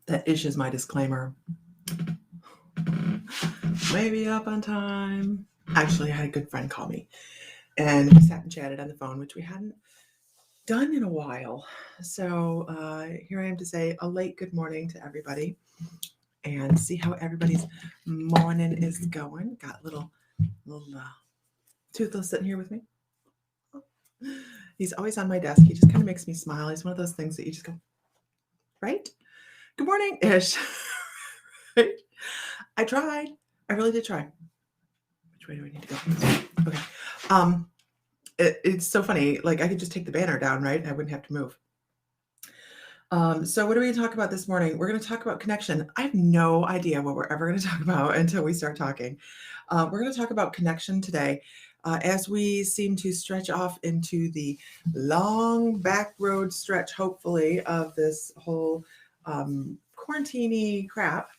That is my disclaimer. Maybe up on time. Actually, I had a good friend call me, and we sat and chatted on the phone, which we hadn't done in a while. So here I am to say a late good morning to everybody and see how everybody's morning is going. Got little Toothless sitting here with me. He's always on my desk. He just kind of makes me smile. He's one of those things that you just go, right? Good morning ish. Right? I tried. I really did try. Which way do I need to go? Okay. It's so funny. Like I could just take the banner down, right? And I wouldn't have to move. So what are we going to talk about this morning? We're going to talk about connection. I have no idea what we're ever going to talk about until we start talking. We're going to talk about connection today. As we seem to stretch off into the long back road stretch, hopefully, of this whole quarantine crap,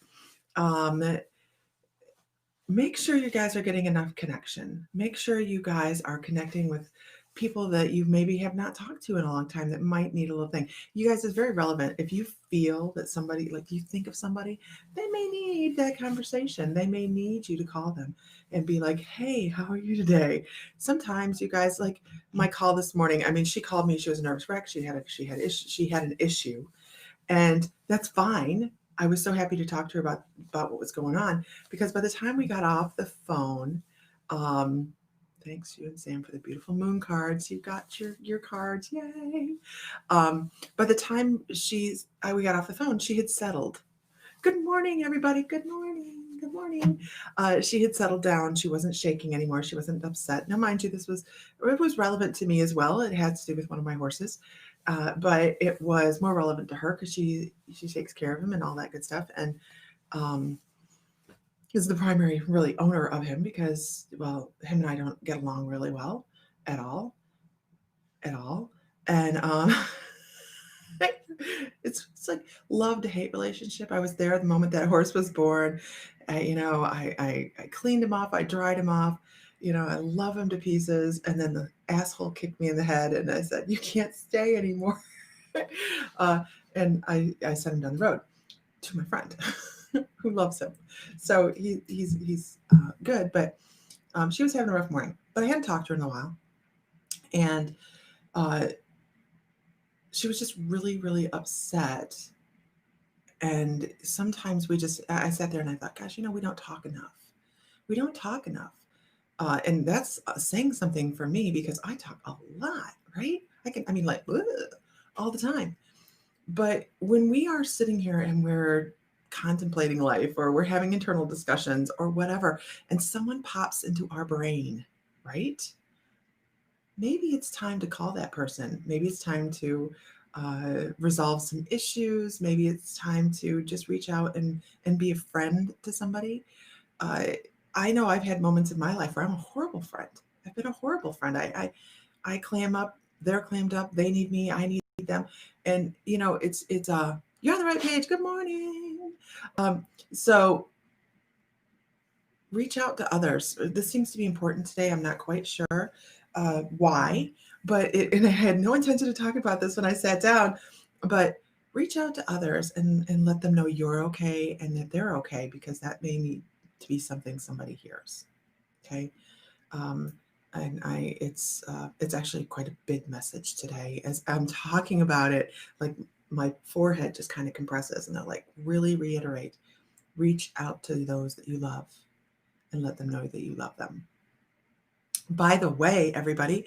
make sure you guys are getting enough connection. Make sure you guys are connecting with people that you maybe have not talked to in a long time that might need a little thing. You guys, is very relevant. If you feel that somebody, like you think of somebody, they may need that conversation. They may need you to call them and be like, hey, how are you today? Sometimes you guys, like my call this morning, I mean, she called me, she was a nervous wreck. She had an issue, and that's fine. I was so happy to talk to her about what was going on, because by the time we got off the phone, thanks you and Sam for the beautiful moon cards. You got your cards, yay! By the time we got off the phone, she had settled. Good morning, everybody. Good morning. Good morning. She had settled down. She wasn't shaking anymore. She wasn't upset. Now, mind you, it was relevant to me as well. It had to do with one of my horses. But it was more relevant to her because she takes care of him and all that good stuff, and is the primary really owner of him, because, well, him and I don't get along really well at all, and it's like love to hate relationship. I was there the moment that horse was born. I cleaned him off, I dried him off. I love him to pieces. And then the asshole kicked me in the head, and I said, "You can't stay anymore." And I sent him down the road to my friend who loves him. So he's good, but she was having a rough morning. But I hadn't talked to her in a while, and she was just really, really upset. And sometimes I sat there and I thought, gosh, we don't talk enough. We don't talk enough. And that's saying something for me, because I talk a lot, right? Like, all the time. But when we are sitting here and we're contemplating life, or we're having internal discussions or whatever, and someone pops into our brain, right? Maybe it's time to call that person. Maybe it's time to resolve some issues. Maybe it's time to just reach out and be a friend to somebody. I know I've had moments in my life where I'm a horrible friend. I've been a horrible friend. I clam up, they're clammed up, they need me, I need them. And it's you're on the right page. Good morning. So reach out to others. This seems to be important today. I'm not quite sure why, and I had no intention of talking about this when I sat down, but reach out to others and let them know you're okay and that they're okay, because that may need to be something somebody hears. Okay. And it's actually quite a big message today. As I'm talking about it, like my forehead just kind of compresses, and I like really reiterate, reach out to those that you love and let them know that you love them. By the way, everybody,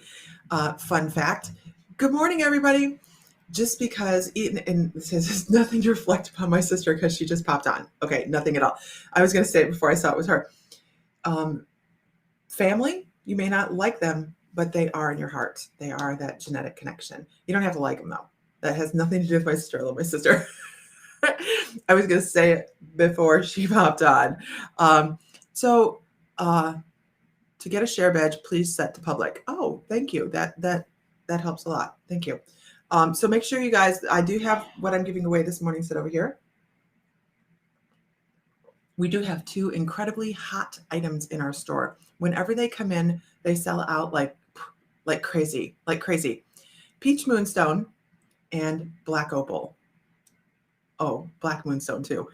fun fact, good morning, everybody. Just because, and this has nothing to reflect upon my sister because she just popped on. Okay, nothing at all. I was going to say it before I saw it was her. Family, you may not like them, but they are in your heart. They are that genetic connection. You don't have to like them, though. That has nothing to do with my sister. I love my sister. I was going to say it before she popped on. So to get a share badge, please set to public. Oh, thank you. That helps a lot. Thank you. So make sure you guys, I do have what I'm giving away this morning set over here. We do have 2 incredibly hot items in our store. Whenever they come in, they sell out like crazy, Peach Moonstone and Black Opal. Oh, black moonstone too.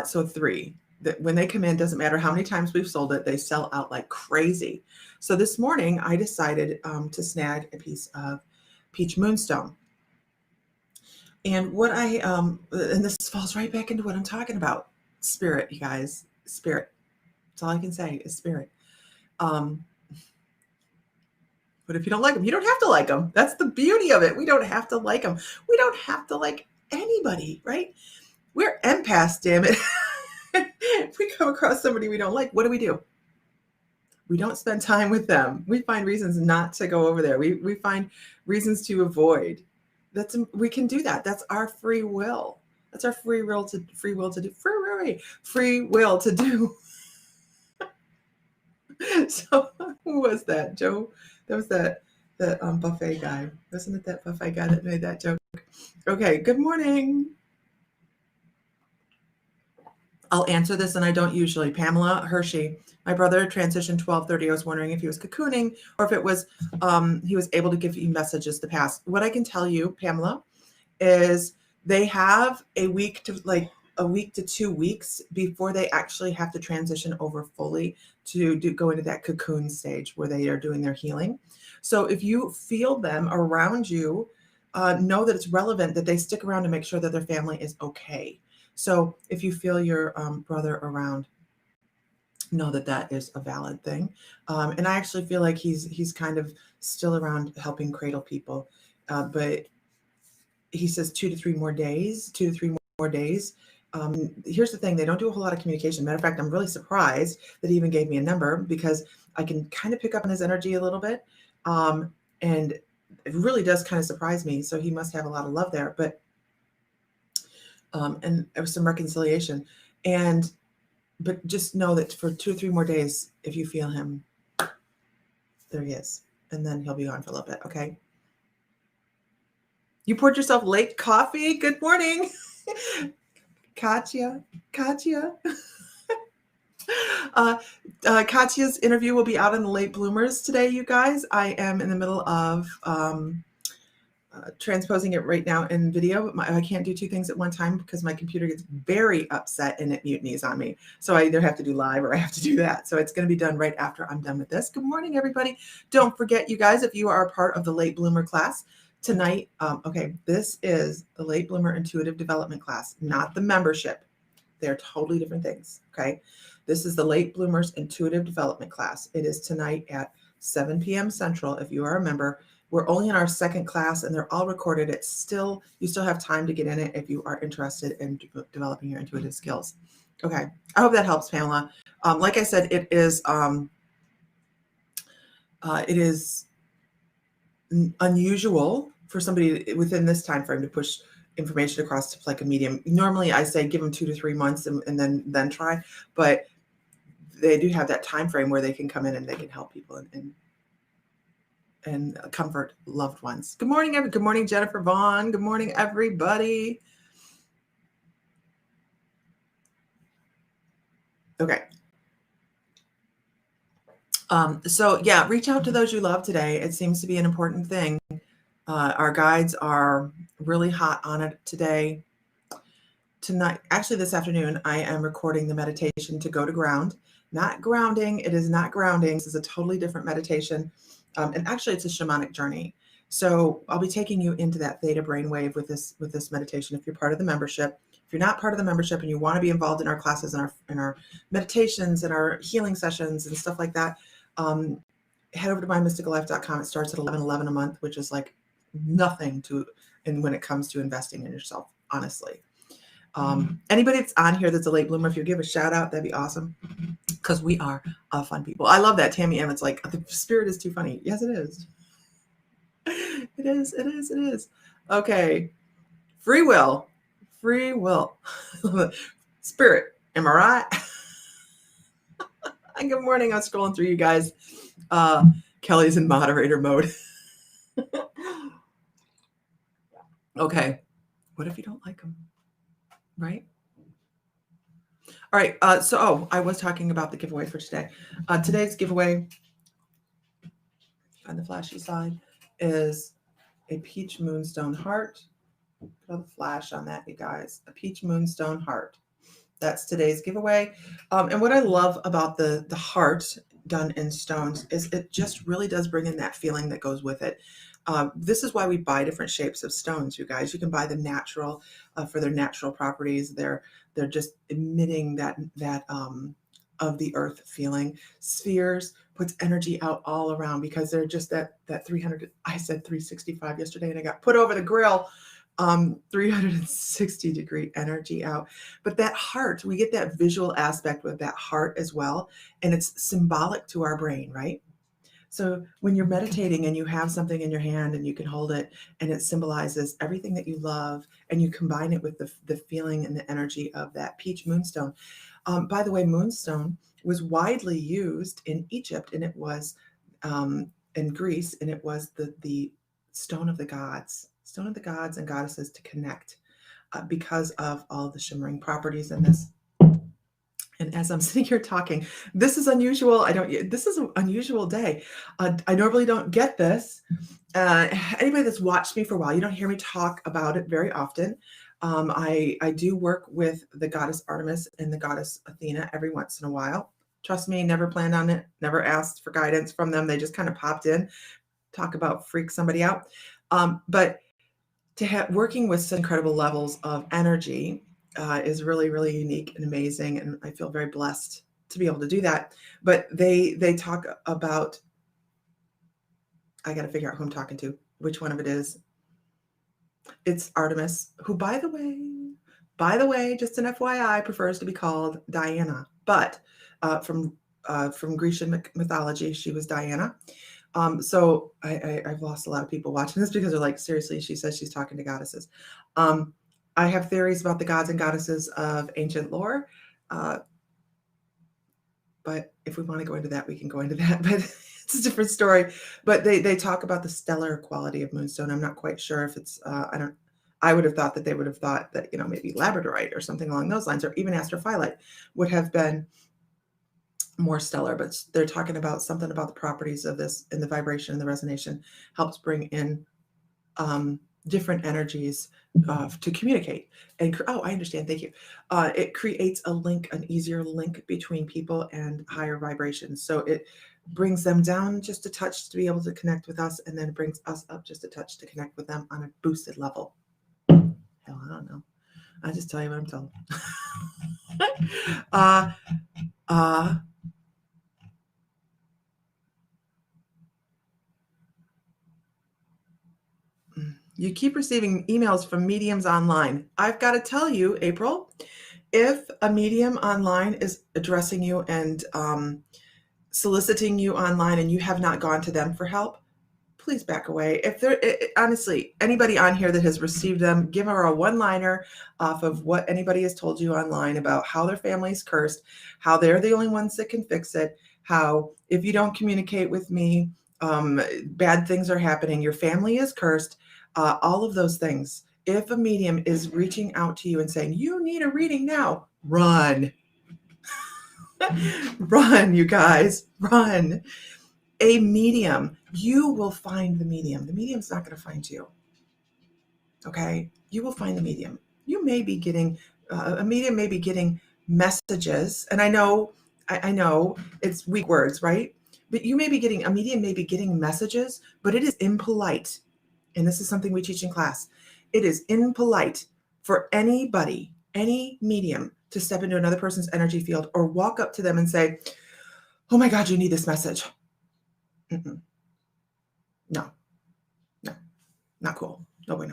So 3. That when they come in, doesn't matter how many times we've sold it, they sell out like crazy. So this morning I decided to snag a piece of peach moonstone. And what and this falls right back into what I'm talking about. Spirit, you guys, spirit. That's all I can say is spirit. But if you don't like them, you don't have to like them. That's the beauty of it. We don't have to like them. We don't have to like anybody, right? We're empaths, damn it. If we come across somebody we don't like, what do? We don't spend time with them. We find reasons not to go over there. We find reasons to avoid. We can do that. That's our free will. That's our free will to do. So who was that? Joe? That was that buffet guy. Wasn't it that buffet guy that made that joke? Okay, good morning. I'll answer this, and I don't usually. Pamela Hershey. My brother transitioned 12:30. I was wondering if he was cocooning or if it was he was able to give you messages to pass. What I can tell you, Pamela, is they have a week to 2 weeks before they actually have to transition over fully to go into that cocoon stage where they are doing their healing. So if you feel them around you, know that it's relevant that they stick around to make sure that their family is okay. So if you feel your brother around, know that that is a valid thing. And I actually feel like he's kind of still around helping cradle people. But he says 2 to 3 more days. Here's the thing. They don't do a whole lot of communication. Matter of fact, I'm really surprised that he even gave me a number because I can kind of pick up on his energy a little bit. And it really does kind of surprise me. So he must have a lot of love there. But and there was some reconciliation. But just know that for 2 or 3 more days, if you feel him, there he is. And then he'll be on for a little bit, okay? You poured yourself late coffee? Good morning. Katya. Katya's interview will be out in the late bloomers today, you guys. I am in the middle of transposing it right now in video. I can't do 2 things at one time because my computer gets very upset and it mutinies on me. So I either have to do live or I have to do that. So it's going to be done right after I'm done with this. Good morning, everybody. Don't forget, you guys, if you are a part of the late bloomer class tonight, okay, this is the late bloomer intuitive development class, not the membership. They're totally different things, okay? This is the late bloomers intuitive development class. It is tonight at 7 p.m. Central. If you are a member, we're only in our second class and they're all recorded. You still have time to get in it if you are interested in developing your intuitive skills. Okay. I hope that helps, Pamela. Like I said, it is unusual for somebody within this time frame to push information across to like a medium. Normally I say give them 2 to 3 months and then try, but they do have that time frame where they can come in and they can help people and comfort loved ones. Good morning, Good morning, Jennifer Vaughn. Good morning, everybody. Okay. So yeah, reach out to those you love today. It seems to be an important thing. Our guides are really hot on it today. Tonight, actually this afternoon, I am recording the meditation to go to ground. Not grounding. It is not grounding. This is a totally different meditation. And actually it's a shamanic journey. So I'll be taking you into that theta brainwave with this meditation. If you're part of the membership, if you're not part of the membership and you want to be involved in our classes and our meditations and our healing sessions and stuff like that, head over to mymysticallife.com. It starts at $11.11 a month, which is like nothing and when it comes to investing in yourself, honestly. Anybody that's on here that's a late bloomer, if you give a shout out, that'd be awesome. Because we are fun people. I love that. Tammy Emmett's like, the spirit is too funny. Yes, it is. It is. Okay. Free will. Spirit. Am I right? Good morning. I'm scrolling through you guys. Kelly's in moderator mode. Okay. What if you don't like them? Right? All right. I was talking about the giveaway for today. Today's giveaway on the flashy side is a peach moonstone heart Put a flash on that, you guys. A peach moonstone heart. That's today's giveaway. And what I love about the heart done in stones is it just really does bring in that feeling that goes with it. This is why we buy different shapes of stones, you guys. You can buy the natural for their natural properties. They're just emitting that of the earth feeling. Spheres puts energy out all around because they're just that 300. I said 365 yesterday, and I got put over the grill. 360-degree energy out. But that heart, we get that visual aspect with that heart as well. And it's symbolic to our brain, right? So when you're meditating and you have something in your hand and you can hold it and it symbolizes everything that you love, and you combine it with the feeling and the energy of that peach moonstone. By the way, moonstone was widely used in Egypt, and it was in Greece, and it was the stone of the gods and goddesses to connect because of all the shimmering properties in this. And as I'm sitting here talking, this is unusual. This is an unusual day. I normally don't get this. Anybody that's watched me for a while, you don't hear me talk about it very often. I do work with the goddess Artemis and the goddess Athena every once in a while. Trust me, never planned on it, never asked for guidance from them. They just kind of popped in, talk about freak somebody out. But to have working with such incredible levels of energy is really, really unique and amazing. And I feel very blessed to be able to do that. But they talk about, I got to figure out who I'm talking to, which one of it is. It's Artemis, who, by the way, just an FYI, prefers to be called Diana. But from Grecian mythology, she was Diana. So I've lost a lot of people watching this because they're like, seriously, she says she's talking to goddesses. I have theories about the gods and goddesses of ancient lore. But if we want to go into that, we can go into that. But it's a different story. But they talk about the stellar quality of moonstone. I'm not quite sure if it's, I would have thought that they would have thought that, maybe labradorite or something along those lines, or even astrophyllite would have been more stellar, but they're talking about something about the properties of this, and the vibration and the resonation helps bring in different energies to communicate. And I understand. Thank you. It creates a link, an easier link between people and higher vibrations. So it brings them down just a touch to be able to connect with us, and then it brings us up just a touch to connect with them on a boosted level. Hell, I don't know. I just tell you what I'm told. You keep receiving emails from mediums online. I've got to tell you, April, if a medium online is addressing you and soliciting you online and you have not gone to them for help, please back away. If there, honestly, anybody on here that has received them, give her a one-liner off of what anybody has told you online about how their family is cursed, how they're the only ones that can fix it, how if you don't communicate with me, bad things are happening, your family is cursed. All of those things. If a medium is reaching out to you and saying, you need a reading now, run. Run, you guys, run. A medium, you will find the medium. The medium's not going to find you. Okay? You will find the medium. You may be getting, a medium may be getting messages. And I know it's weak words, right? But a medium may be getting messages, but it is impolite. And this is something we teach in class. It is impolite for anybody, any medium, to step into another person's energy field or walk up to them and say, oh my God, you need this message. Mm-mm. No, not cool. No way,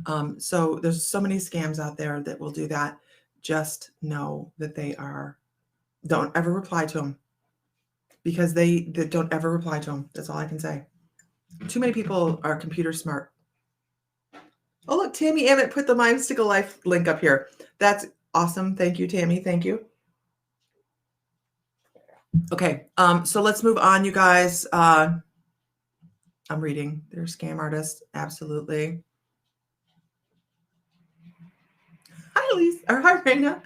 no. So there's so many scams out there that will do that. Just know that don't ever reply to them, because they don't ever reply to them. That's all I can say. Too many people are computer smart. Oh, look, Tammy Emmett put the Mindstickle Life link up here. That's awesome. Thank you, Tammy. Thank you. Okay, so let's move on, you guys. I'm reading. They're scam artists. Absolutely. Hi, Elise. Or hi, Raina.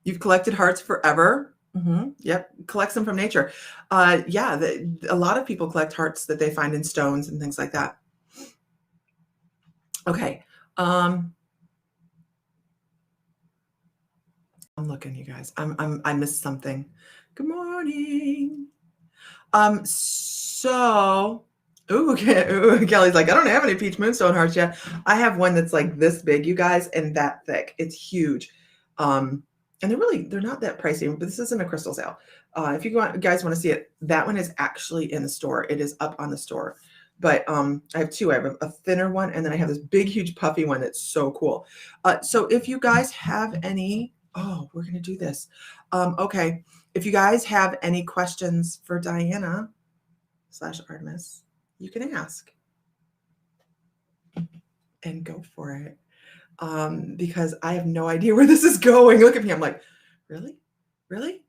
You've collected hearts forever. Mm-hmm. Yep. Collects them from nature. A lot of people collect hearts that they find in stones and things like that. Okay. I'm looking, you guys. I missed something. Good morning. So ooh, ooh, Kelly's like, I don't have any peach moonstone hearts yet. I have one that's like this big, you guys, and that thick. It's huge. Um, and they're not that pricey, but this isn't a crystal sale. If you guys want to see it, that one is actually in the store. It is up on the store. But I have two. I have a thinner one, and then I have this big, huge, puffy one that's so cool. So if you guys have any, oh, we're gonna do this. Okay. If you guys have any questions for Diana / Artemis, you can ask and go for it. Because I have no idea where this is going. Look at me. I'm like, really? Really?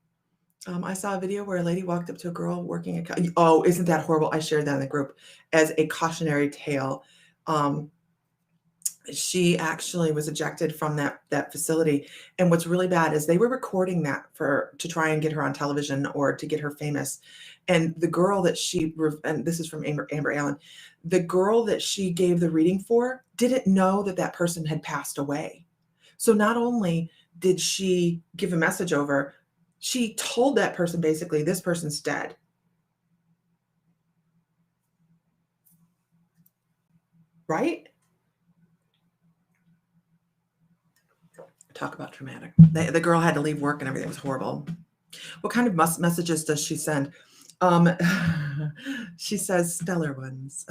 I saw a video where a lady walked up to a girl working at, oh, isn't that horrible? I shared that in the group as a cautionary tale. She actually was ejected from that facility. And what's really bad is they were recording that to try and get her on television or to get her famous. And the girl that and this is from Amber Allen, the girl that she gave the reading for didn't know that person had passed away. So not only did she give a message over, she told that person basically, this person's dead. Right? Talk about traumatic. The girl had to leave work and everything. It was horrible. What kind of messages does she send? She says stellar ones.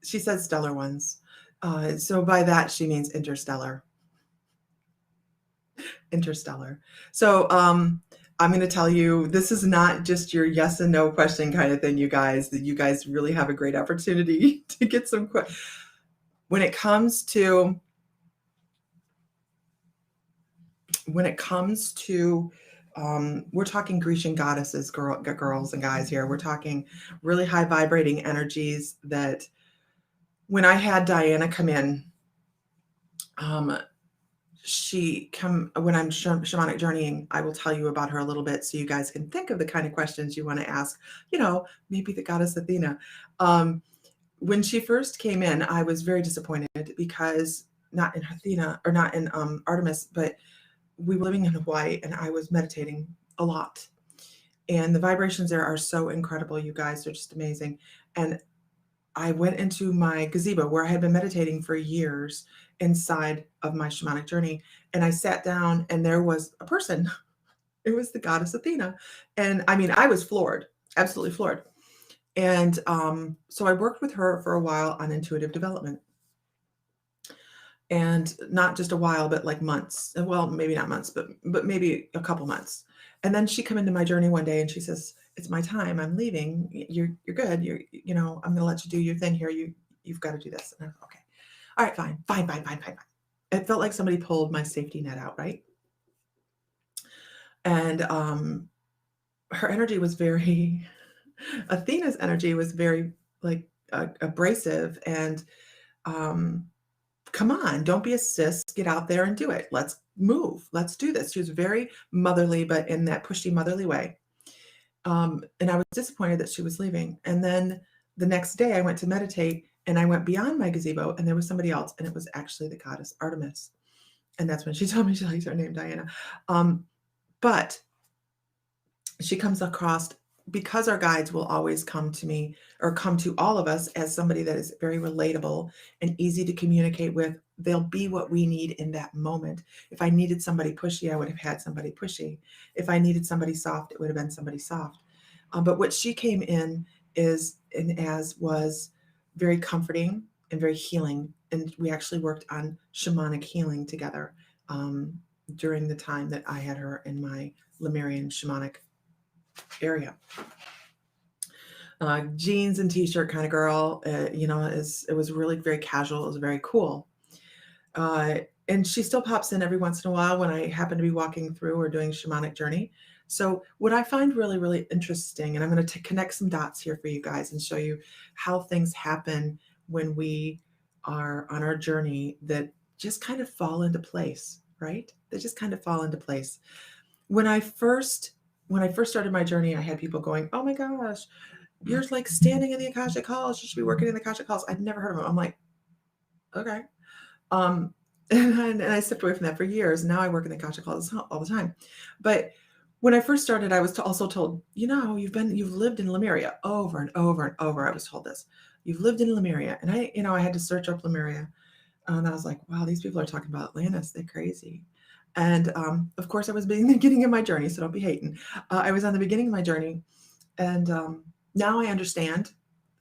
She says stellar ones. So by that, she means interstellar. Interstellar. So I'm going to tell you, this is not just your yes and no question kind of thing, you guys. That you guys really have a great opportunity to get some questions. When it comes to we're talking Grecian goddesses, girls and guys here. We're talking really high vibrating energies that when I had Diana come in, when I'm shamanic journeying, I will tell you about her a little bit so you guys can think of the kind of questions you want to ask, maybe the goddess Athena. When she first came in, I was very disappointed because not in Athena or not in Artemis, but we were living in Hawaii and I was meditating a lot. And the vibrations there are so incredible, you guys. They're just amazing. And I went into my gazebo where I had been meditating for years inside of my shamanic journey. And I sat down and there was a person. It was the goddess Athena. And I mean, I was floored, absolutely floored. And so I worked with her for a while on intuitive development. And not just a while, but like months. Well, maybe not months, but maybe a couple months. And then she come into my journey one day and she says, "It's my time. I'm leaving. You're good. I'm going to let you do your thing here. You've got to do this." And I'm okay. All right, fine. It felt like somebody pulled my safety net out, right? And her energy was very Athena's energy was very like abrasive and come on, don't be a sis, get out there and do it. Let's move. Let's do this. She was very motherly, but in that pushy motherly way. And I was disappointed that she was leaving. And then the next day I went to meditate and I went beyond my gazebo and there was somebody else and it was actually the goddess Artemis. And that's when she told me she likes her name, Diana. But she comes across, because our guides will always come to me or come to all of us as somebody that is very relatable and easy to communicate with. They'll be what we need in that moment. If I needed somebody pushy, I would have had somebody pushy. If I needed somebody soft, it would have been somebody soft. But what she came in was very comforting and very healing. And we actually worked on shamanic healing together during the time that I had her in my Lemurian shamanic area. Jeans and t-shirt kind of girl, it was really very casual. It was very cool. And she still pops in every once in a while when I happen to be walking through or doing shamanic journey. So what I find really, really interesting, and I'm going to connect some dots here for you guys and show you how things happen when we are on our journey that just kind of fall into place, right? They just kind of fall into place. When I first when I first started my journey, I had people going, "Oh my gosh, you're like standing in the Akashic Halls. You should be working in the Akashic Halls." I'd never heard of them. I'm like, okay. Um, and I stepped away from that for years. Now I work in the Akashic Halls all the time. But when I first started, I was also told, you've lived in Lemuria over and over and over. I was told this. You've lived in Lemuria. And I had to search up Lemuria. And I was like, wow, these people are talking about Atlantis. They're crazy. And of course, I was beginning of my journey, so don't be hating. I was on the beginning of my journey. And now I understand.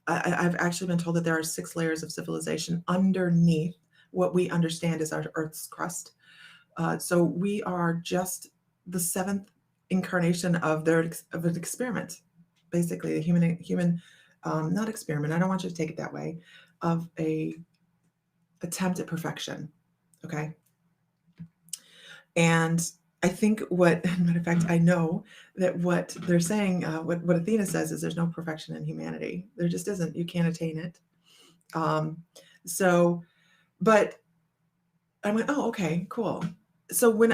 I've actually been told that there are 6 layers of civilization underneath what we understand as our Earth's crust. So we are just the 7th incarnation of an experiment, basically a human not experiment. I don't want you to take it that way, of a attempt at perfection. Okay, and I think matter of fact, I know that what they're saying, what Athena says is there's no perfection in humanity. There just isn't. You can't attain it. Um, so, but I went, oh, okay, cool. So when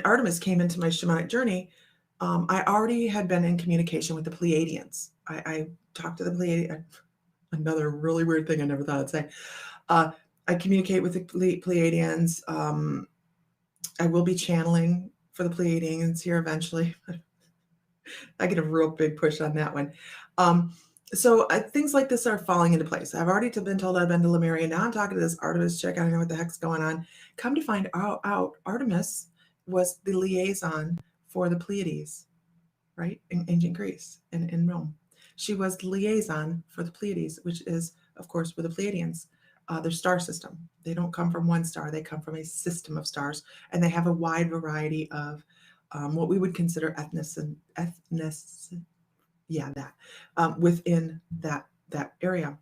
Artemis came into my shamanic journey, I already had been in communication with the Pleiadians. I talked to the Pleiadians. Another really weird thing I never thought I'd say. I communicate with the Pleiadians. I will be channeling for the Pleiadians here eventually. I get a real big push on that one. So things like this are falling into place. I've already been told I've been to Lemuria. Now I'm talking to this Artemis chick. I don't know what the heck's going on. Come to find out, Artemis was the liaison for the Pleiades, right? In ancient Greece and in Rome. She was the liaison for the Pleiades, which is, of course, were the Pleiadians. Their star system. They don't come from one star. They come from a system of stars. And they have a wide variety of what we would consider within that area.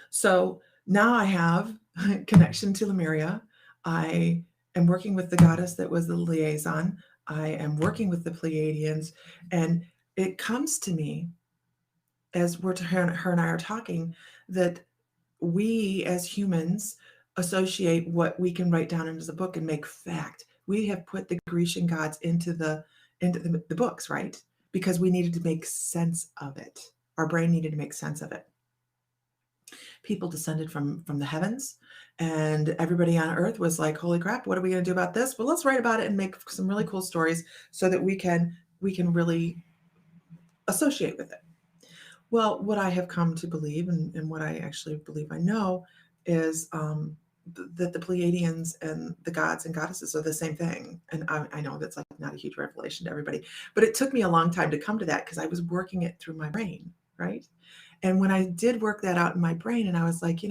So now I have connection to Lemuria. I am working with the goddess that was the liaison. I am working with the Pleiadians, and it comes to me as her and I are talking that we as humans associate what we can write down into the book and make fact. We have put the Grecian gods into the books, right? Because we needed to make sense of it. Our brain needed to make sense of it. People descended from the heavens, and everybody on earth was like, holy crap, what are we going to do about this? Well, let's write about it and make some really cool stories so that we can really associate with it. Well, what I have come to believe, and what I actually believe I know, is that the Pleiadians and the gods and goddesses are the same thing. And I know that's like not a huge revelation to everybody, but it took me a long time to come to that because I was working it through my brain, right? And when I did work that out in my brain, and I was like,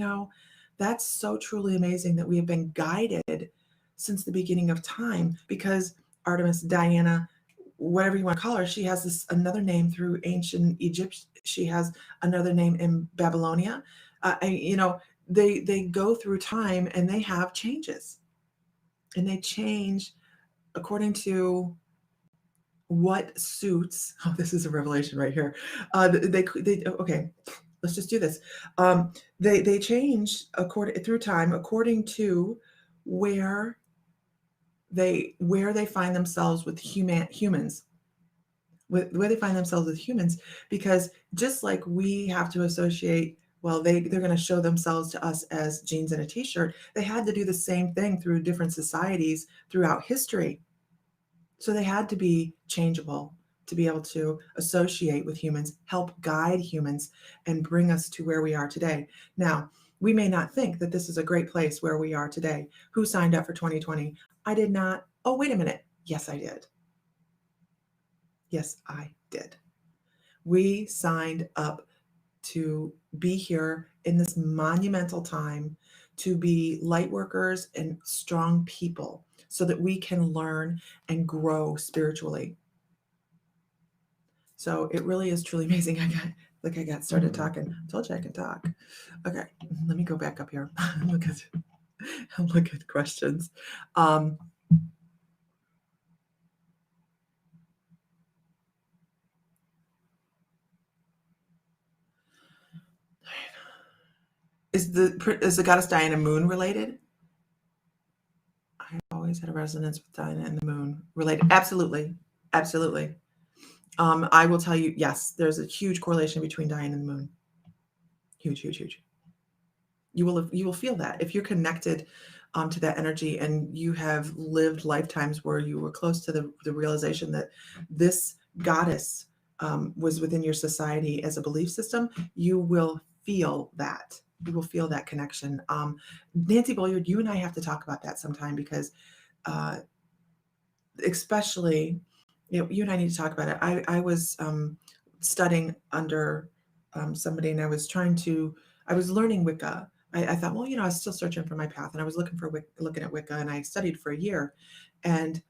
that's so truly amazing that we have been guided since the beginning of time, because Artemis, Diana, whatever you want to call her, she has another name through ancient Egypt. She has another name in Babylonia. They go through time and they have changes, and they change according to what suits. Oh, this is a revelation right here. Okay, let's just do this. They change through time according to where they find themselves with humans. Where they find themselves with humans, because just like we have to associate, well, they're going to show themselves to us as jeans and a t-shirt. They had to do the same thing through different societies throughout history. So they had to be changeable to be able to associate with humans, help guide humans, and bring us to where we are today. Now, we may not think that this is a great place where we are today. Who signed up for 2020? I did not. Oh, wait a minute. Yes, I did. Yes, I did. We signed up to be here in this monumental time, to be light workers and strong people so that we can learn and grow spiritually. So it really is truly amazing. I got started talking. I told you I can talk. Okay, let me go back up here. look at questions. Is the goddess Diana moon related? I always always had a resonance with Diana and the moon related. Absolutely. Absolutely. I will tell you, yes, there's a huge correlation between Diana and the moon. Huge, huge, huge. You will feel that if you're connected to that energy, and you have lived lifetimes where you were close to the realization that this goddess was within your society as a belief system. You will feel that. You will feel that connection. Nancy Bulliard, you and I have to talk about that sometime, because especially, you and I need to talk about it. I was studying under somebody, and I was learning Wicca. I thought, well, I was still searching for my path, and I was looking at Wicca, and I studied for a year. And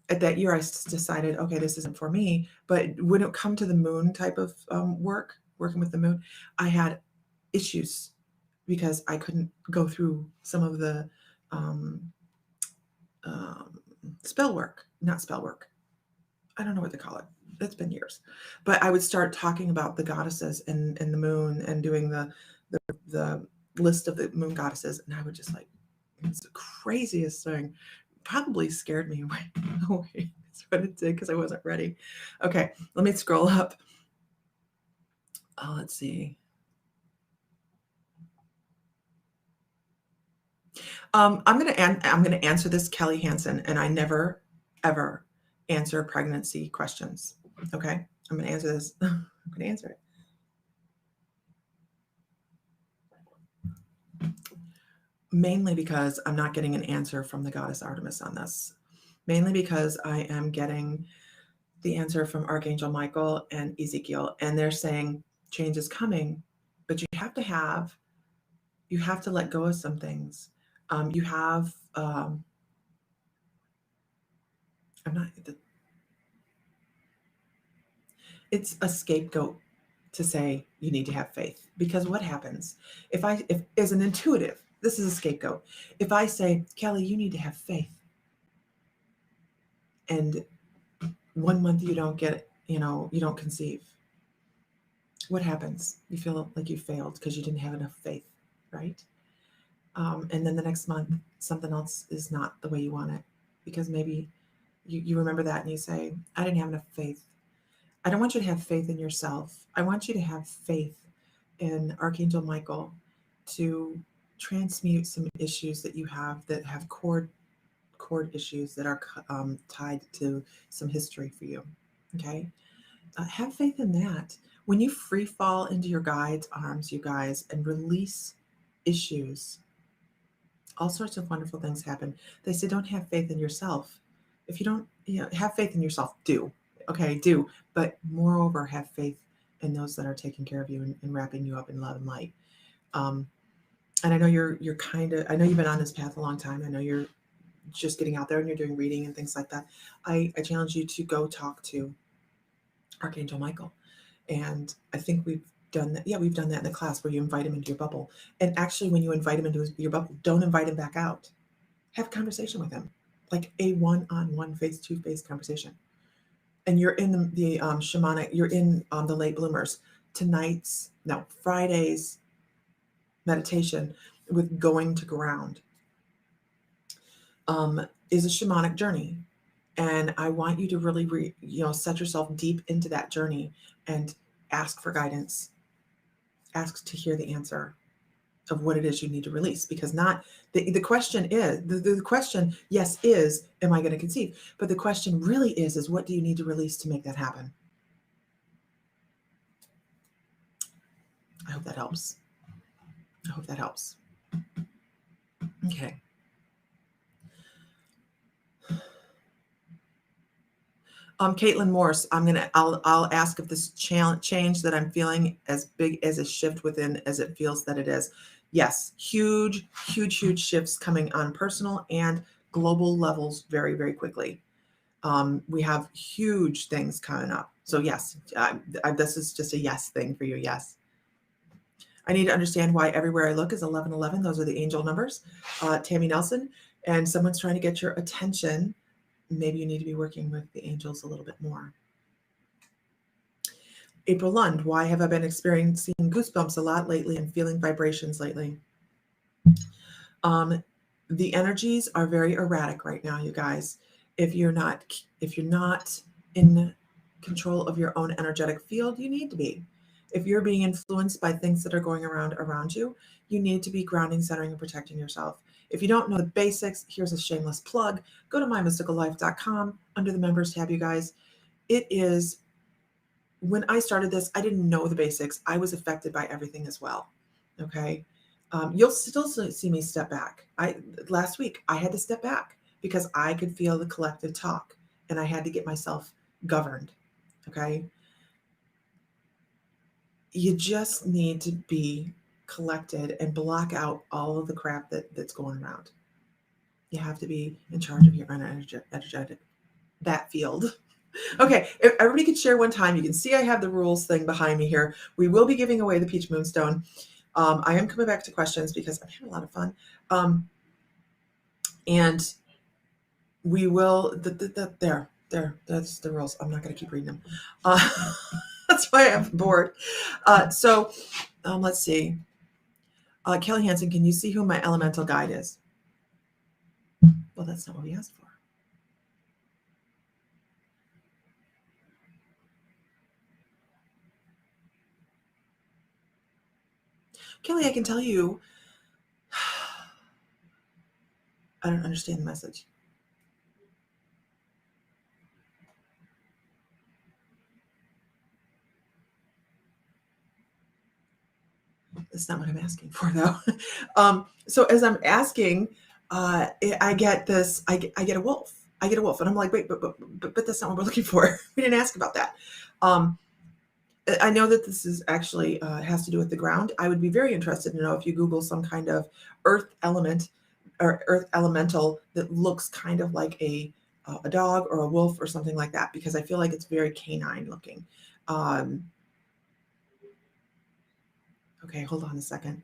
at that year, I decided, okay, this isn't for me. But when it come to the moon type of working with the moon, I had issues because I couldn't go through some of the not spell work. I don't know what to call it. It's been years. But I would start talking about the goddesses and the moon, and doing the list of the moon goddesses. And I would just it's the craziest thing. Probably scared me away. That's what it did, because I wasn't ready. Okay, let me scroll up. Let's see. I'm gonna answer this, Kelly Hansen, and I never ever answer pregnancy questions. Okay, I'm gonna answer this. I'm gonna answer it. Mainly because I'm not getting an answer from the goddess Artemis on this. Mainly because I am getting the answer from Archangel Michael and Ezekiel, and they're saying change is coming, but you have to let go of some things. It's a scapegoat to say you need to have faith, because what happens if as an intuitive, this is a scapegoat. If I say, Kelly, you need to have faith, and 1 month you don't get it, you don't conceive, what happens? You feel like you failed because you didn't have enough faith, right? And then the next month something else is not the way you want it, because maybe you remember that and you say, I didn't have enough faith. I don't want you to have faith in yourself. I want you to have faith in Archangel Michael to transmute some issues that you have, that have cord issues that are tied to some history for you. Okay, have faith in that. When you free fall into your guide's arms, you guys, and release issues, all sorts of wonderful things happen. They say don't have faith in yourself. If you don't, have faith in yourself, do. Okay, do. But moreover, have faith in those that are taking care of you, and wrapping you up in love and light. And I know you're I know you've been on this path a long time. I know you're just getting out there and you're doing reading and things like that. I challenge you to go talk to Archangel Michael. And I think we've done that. Yeah, we've done that in the class, where you invite him into your bubble. And actually, when you invite him into your bubble, don't invite him back out. Have a conversation with him, like a one-on-one, face-to-face conversation. And you're in the shamanic, you're in the late bloomers. Friday's meditation with going to ground is a shamanic journey. And I want you to really, set yourself deep into that journey and ask for guidance. Ask to hear the answer of what it is you need to release, because not the question is the question, yes, is, am I going to conceive? But the question really is what do you need to release to make that happen? I hope that helps. Okay. Caitlin Morse, I'll ask if this change that I'm feeling as big as a shift within as it feels that it is. Yes, huge shifts coming on personal and global levels very, very quickly. We have huge things coming up. So yes, this is just a yes thing for you. Yes. I need to understand why everywhere I look is 1111. Those are the angel numbers. Tammy Nelson, and someone's trying to get your attention. Maybe you need to be working with the angels a little bit more. April Lund, why have I been experiencing goosebumps a lot lately and feeling vibrations lately? The energies are very erratic right now, you guys. If you're not in control of your own energetic field, you need to be. If you're being influenced by things that are going around you, you need to be grounding, centering, and protecting yourself. If you don't know the basics, here's a shameless plug. Go to mymysticallife.com under the members tab, you guys. It is, when I started this, I didn't know the basics. I was affected by everything as well. Okay. You'll still see me step back. Last week I had to step back because I could feel the collective talk and I had to get myself governed. Okay. You just need to be collected and block out all of the crap that's going around. You have to be in charge of your own energetic that field. Okay, if everybody could share one time, you can see I have the rules thing behind me here. We will be giving away the Peach Moonstone. I am coming back to questions because I'm having a lot of fun. And we will, that's the rules. I'm not going to keep reading them. That's why I'm bored. So let's see. Kelly Hansen, can you see who my elemental guide is? Well, that's not what we asked for. Kelly, I can tell you, I don't understand the message. That's not what I'm asking for, though. So as I'm asking, I get this. I get a wolf. I get a wolf, and I'm like, wait, but that's not what we're looking for. We didn't ask about that. I know that this is actually has to do with the ground. I would be very interested to know if you Google some kind of earth element or earth elemental that looks kind of like a dog or a wolf or something like that, because I feel like it's very canine looking. Okay, hold on a second.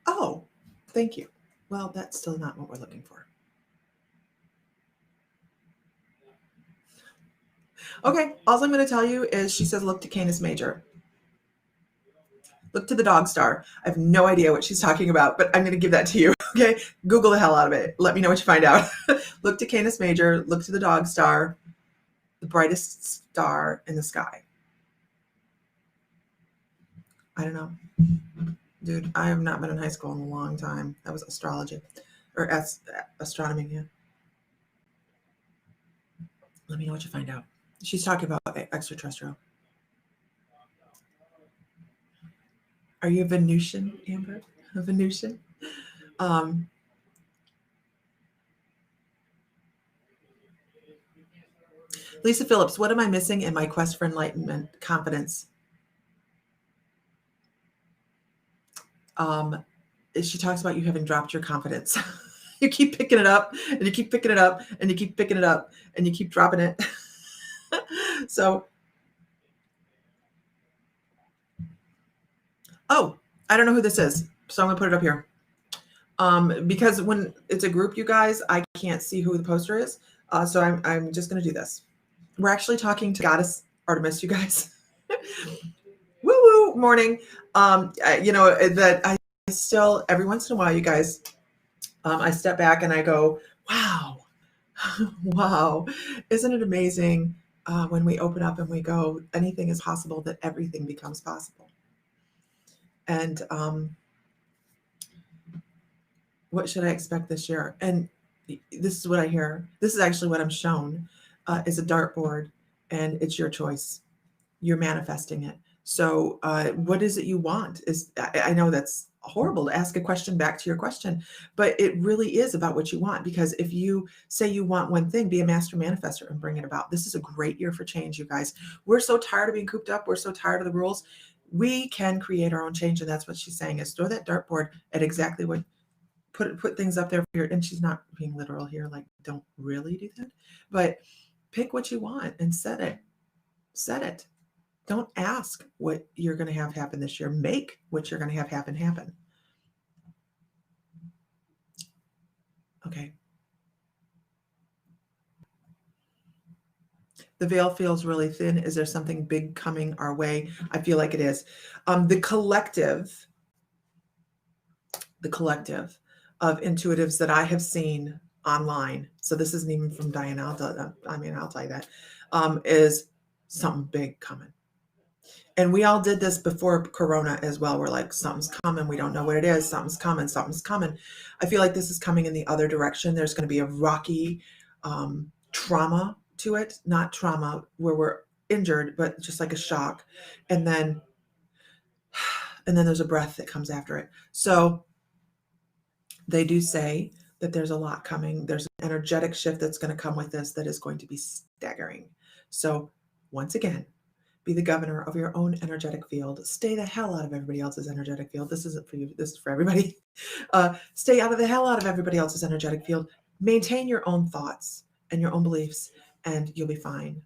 Oh, thank you. Well, that's still not what we're looking for. Okay, all I'm going to tell you is she says look to Canis Major. Look to the dog star. I have no idea what she's talking about, but I'm going to give that to you. Okay, Google the hell out of it. Let me know what you find out. Look to Canis Major. Look to the dog star, the brightest star in the sky. I don't know. Dude, I have not been in high school in a long time. That was astrology or astronomy. Yeah. Let me know what you find out. She's talking about extraterrestrial. Are you a Venusian, Amber? A Venusian? Lisa Phillips, what am I missing in my quest for enlightenment? Confidence. She talks about you having dropped your confidence. You keep picking it up and you keep picking it up and you keep picking it up and you keep dropping it. So, oh, I don't know who this is. So I'm going to put it up here. Because when it's a group, you guys, I can't see who the poster is. So I'm just going to do this. We're actually talking to Goddess Artemis, you guys. Woo woo morning. You know, that I still, every once in a while, you guys, I step back and I go, wow, wow. Isn't it amazing when we open up and we go, anything is possible, that everything becomes possible. And what should I expect this year? And this is what I hear. This is actually what I'm shown is a dartboard, and it's your choice. You're manifesting it. So what is it you want? I know that's horrible to ask a question back to your question, but it really is about what you want. Because if you say you want one thing, be a master manifester and bring it about. This is a great year for change, you guys. We're so tired of being cooped up. We're so tired of the rules. We can create our own change. And that's what she's saying, is throw that dartboard at exactly what, put things up there for your, and she's not being literal here, like don't really do that, but pick what you want and set it. Don't ask what you're going to have happen this year. Make what you're going to have happen. Okay. The veil feels really thin. Is there something big coming our way? I feel like it is. The collective the collective of intuitives that I have seen online, so this isn't even from Diane, I'll tell you that, is something big coming. And we all did this before Corona as well. We're like, something's coming. We don't know what it is. Something's coming. Something's coming. I feel like this is coming in the other direction. There's going to be a rocky trauma to it, not trauma where we're injured, but just like a shock. And then there's a breath that comes after it. So they do say that there's a lot coming. There's an energetic shift that's going to come with this that is going to be staggering. So once again, be the governor of your own energetic field. Stay the hell out of everybody else's energetic field. This isn't for you. This is for everybody. Stay out of the hell out of everybody else's energetic field. Maintain your own thoughts and your own beliefs, and you'll be fine.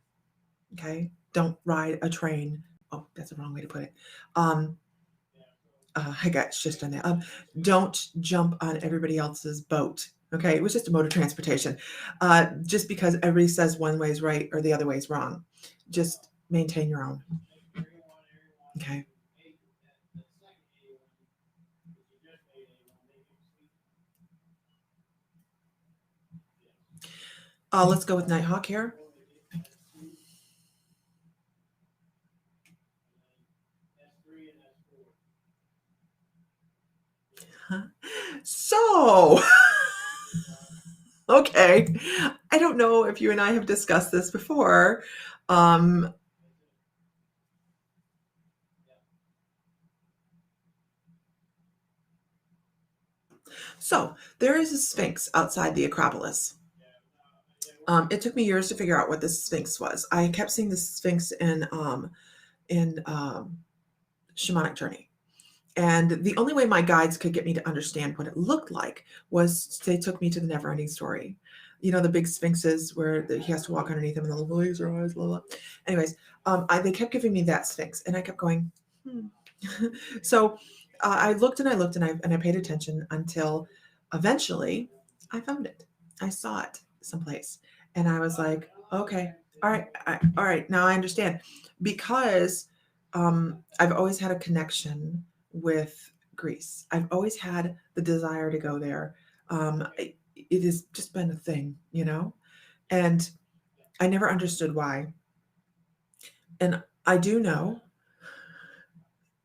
Okay? Don't ride a train. Oh, that's the wrong way to put it. I got just on that. Don't jump on everybody else's boat. Okay? It was just a mode of transportation. Just because everybody says one way is right or the other way is wrong. Just maintain your own. Okay. Let's go with Nighthawk here. So, okay. I don't know if you and I have discussed this before. So there is a Sphinx outside the Acropolis. It took me years to figure out what this Sphinx was. I kept seeing the Sphinx in Shamanic Journey. And the only way my guides could get me to understand what it looked like was they took me to the Neverending Story. You know, the big sphinxes where he has to walk underneath them and the little laser eyes, blah, blah. Anyways, they kept giving me that Sphinx, and I kept going, So I looked and I looked and I paid attention until eventually I found it. I saw it someplace, and I was like, okay, all right, now I understand, because I've always had a connection with Greece. I've always had the desire to go there. It has just been a thing, you know, and I never understood why. And I do know.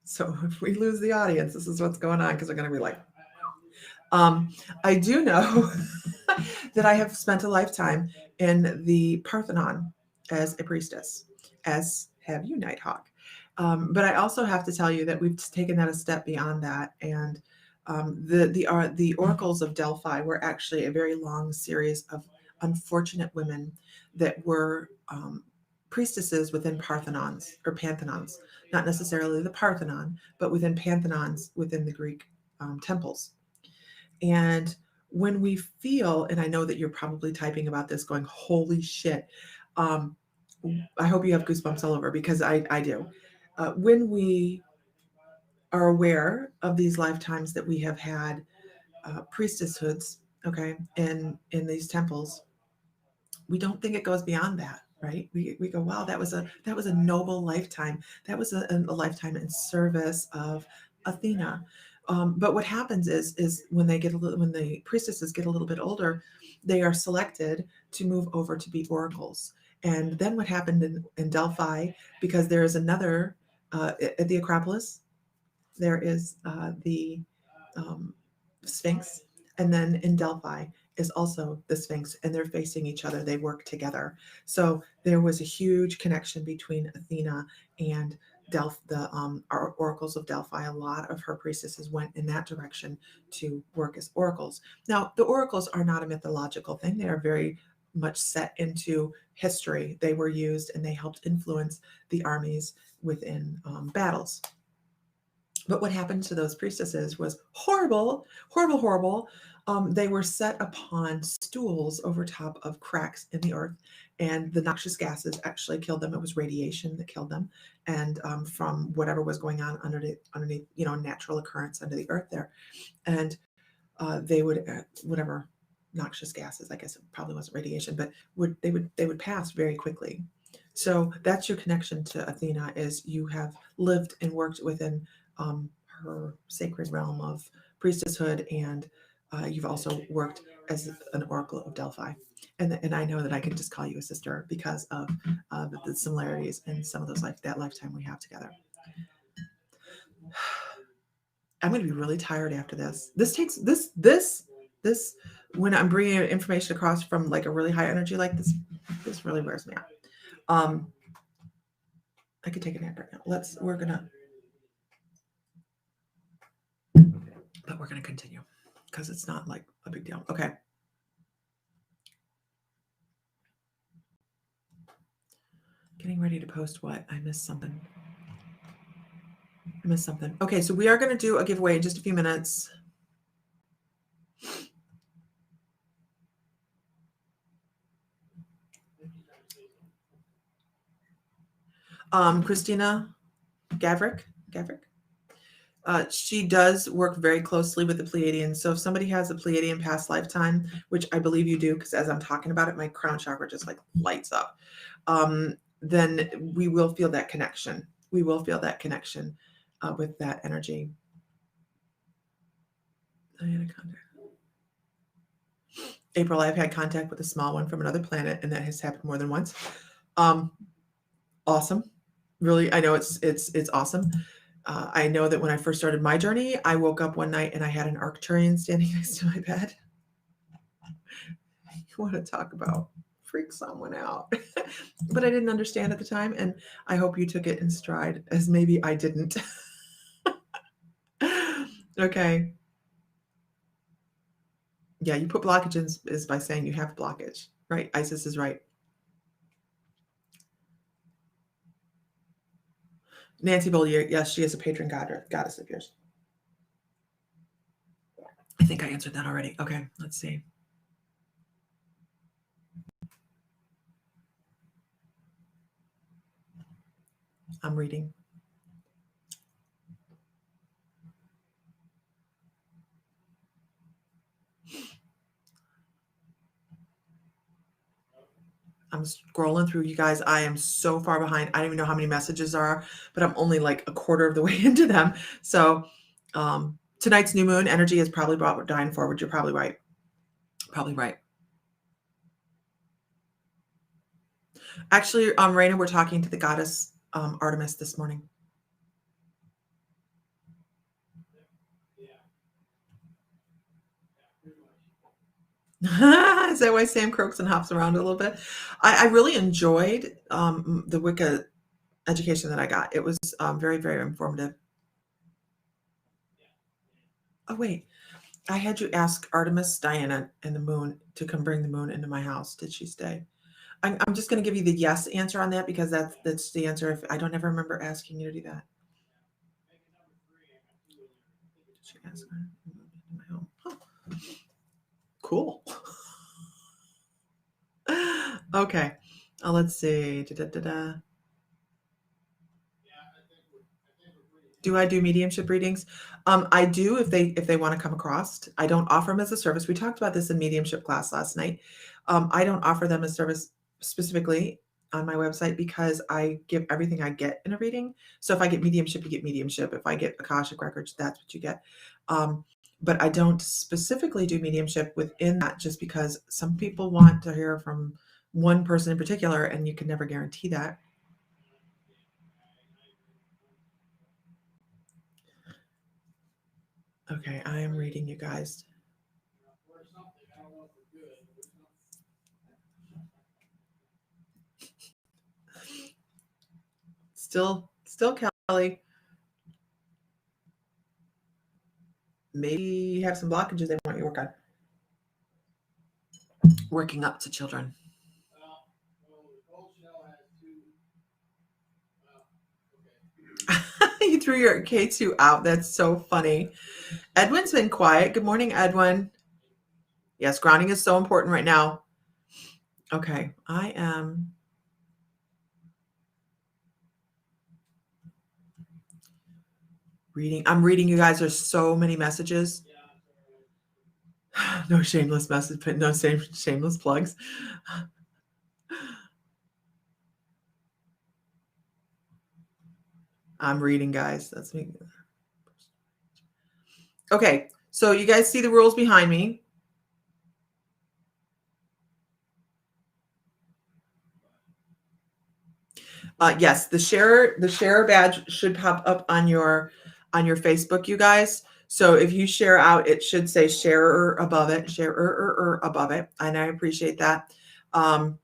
So if we lose the audience, this is what's going on, because they're going to be like, I do know that I have spent a lifetime in the Parthenon as a priestess, as have you, Nighthawk. But I also have to tell you that we've taken that a step beyond that, and the oracles of Delphi were actually a very long series of unfortunate women that were priestesses within Parthenons or Panthenons, not necessarily the Parthenon, but within Panthenons within the Greek temples. And when we feel, and I know that you're probably typing about this going, holy shit, I hope you have goosebumps all over, because I do. When we are aware of these lifetimes that we have had priestesshoods, okay, in these temples, we don't think it goes beyond that, right? We go, wow, that was a noble lifetime. That was a lifetime in service of Athena. But what happens is when the priestesses get a little bit older, they are selected to move over to be oracles. And then what happened in Delphi, because there is another at the Acropolis, there is the Sphinx, and then in Delphi is also the Sphinx, and they're facing each other. They work together. So there was a huge connection between Athena and the oracles of Delphi. A lot of her priestesses went in that direction to work as oracles. Now, the oracles are not a mythological thing. They are very much set into history. They were used and they helped influence the armies within battles. But what happened to those priestesses was horrible, horrible, horrible. They were set upon stools over top of cracks in the earth, and the noxious gases actually killed them. It was radiation that killed them, and from whatever was going on underneath, natural occurrence under the earth there. And they would, whatever noxious gases, I guess it probably wasn't radiation, but they would pass very quickly. So that's your connection to Athena, is you have lived and worked within her sacred realm of priestesshood, and you've also worked as an oracle of Delphi. And I know that I can just call you a sister because of the similarities in some of that lifetime we have together. I'm going to be really tired after this. This when I'm bringing information across from like a really high energy like this really wears me out. I could take a nap right now. We're gonna continue because it's not like a big deal. Okay. Getting ready to post what? I missed something. Okay, so we are going to do a giveaway in just a few minutes. Christina Gavrick. She does work very closely with the Pleiadians. So if somebody has a Pleiadian past lifetime, which I believe you do, because as I'm talking about it, my crown chakra just like lights up, then we will feel that connection. We will feel that connection with that energy. I had a contact. April, I've had contact with a small one from another planet, and that has happened more than once. Awesome. Really, I know it's awesome. I know that when I first started my journey, I woke up one night and I had an Arcturian standing next to my bed. You want to talk about freak someone out. But I didn't understand at the time, and I hope you took it in stride, as maybe I didn't. Okay. Yeah, you put blockage in is by saying you have a blockage, right? Isis is right. Nancy Bollier, yes, she is a patron goddess of yours. I think I answered that already. Okay, let's see. I'm reading. I'm scrolling through, you guys. I am so far behind. I don't even know how many messages there are, but I'm only like a quarter of the way into them. So tonight's new moon energy is probably brought dying forward. You're probably right. Probably right. Actually, Raina, we're talking to the goddess Artemis this morning. Is that why Sam croaks and hops around a little bit? I really enjoyed the Wicca education that I got. It was very, very informative. Oh, wait. I had you ask Artemis, Diana, and the moon to come bring the moon into my house. Did she stay? I'm just going to give you the yes answer on that because that's the answer. If I don't ever remember asking you to do that. Did she ask her to move into my home? Huh. Cool. Okay. Let's see. Da-da-da-da. Do I do mediumship readings? I do if they want to come across. I don't offer them as a service. We talked about this in mediumship class last night. I don't offer them as service specifically on my website because I give everything I get in a reading. So if I get mediumship, you get mediumship. If I get Akashic records, that's what you get. But I don't specifically do mediumship within that just because some people want to hear from one person in particular, and you can never guarantee that. Okay, I am reading you guys. Still Kelly. Maybe you have some blockages they want you to work on. Working up to children. You threw your K2 out. That's so funny. Edwin's been quiet. Good morning, Edwin. Yes, grounding is so important right now. Okay, I am reading. I'm reading you guys. There's so many messages. No shameless message, but no shameless plugs. I'm reading, guys. That's me. Okay, So you guys see the rules behind me. Yes, the share badge should pop up on your Facebook, you guys. So if you share out, it should say sharer above it, sharer above it, and I appreciate that. I've